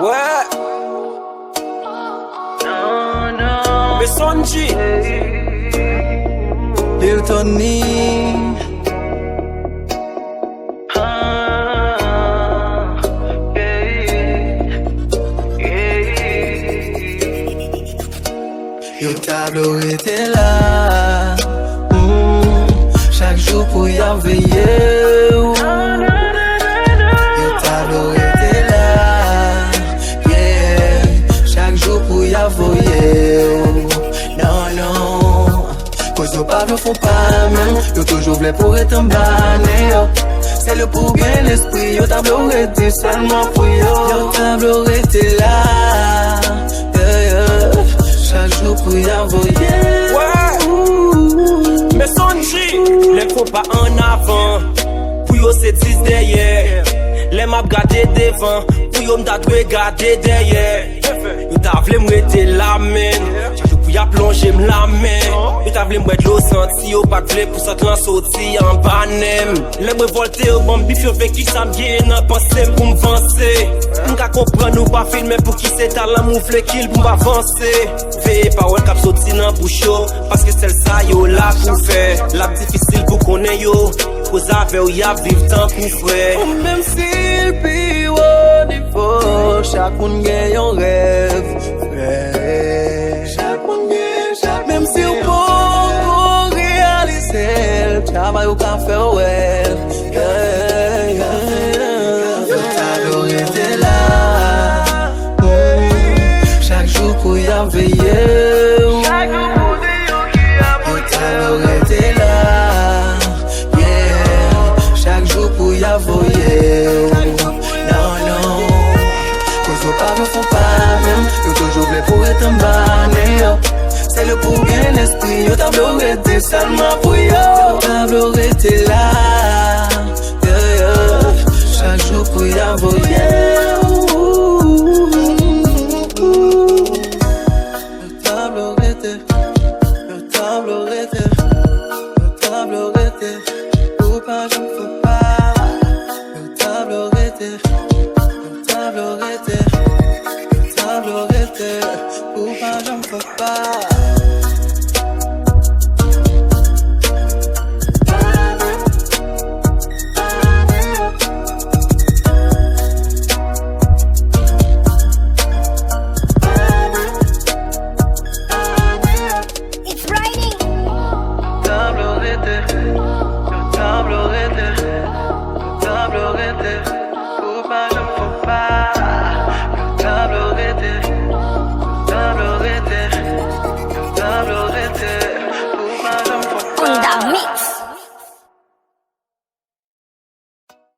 Ouais. Mais Sonji. ROLTON. Yo tableau était là, chaque jour pour y veiller. Yo tableau était là, yeah, chaque jour pour y veiller. Non, non, cause nos pas ne font pas même. Yo toujours voulait pour être en banné. C'est le pour bien l'esprit. Yo tableau était seulement pour yo. Yo tableau était là, yeah, chaque jour pour y envoyer. Ouais. Mais Sonji, les faut pas en avant. Pour yo c'est 10 derrière. Les m'a gardé devant. Pour yo m'ta dwe garder derrière. Yo ta vle m'rete la men. Chaque jour pour y a plongé m'la main. Yo ta vle m'wèd l'eau senti. Yo pas vle pour ça lan sorti en banem. Les m'we volte au bon bif yo vécu ça m'vient nan pensé pour m'avancer. M'ka comprendre ou pas filmer pour qui c'est talent moufle kill pour m'avancer. Veille parole cap sorti nan bouche yo. Parce que celle ça yo la pour faire. La difficile pour connaître yo. Cause avec ou y a vivre tant pour frère. Même si le pays au niveau, chaque monde gagne un rêve. Chaque monde gagne, même si on peut réaliser, le travail au café, ouais. Le tableau était là, chaque jour pour y veiller. Le tableau était là, yeah, chaque jour pour y voyer. Non, non, cause nos pas ne font pas même. Yo toujours voulait pour être en banné. C'est le pour bien l'esprit. Yo tableau était seulement pour yo. Yo tableau était là, yeah, yeah, chaque jour pour y voyer. Le tableau était, le tableau était, le tableau était. Pour pas je me fais pas. Le tableau était, le tableau était, le tableau était. Pour pas je me fais pas. It's raining. Tableau était, le tableau était, le tableau était. Pour pas je me fais pas.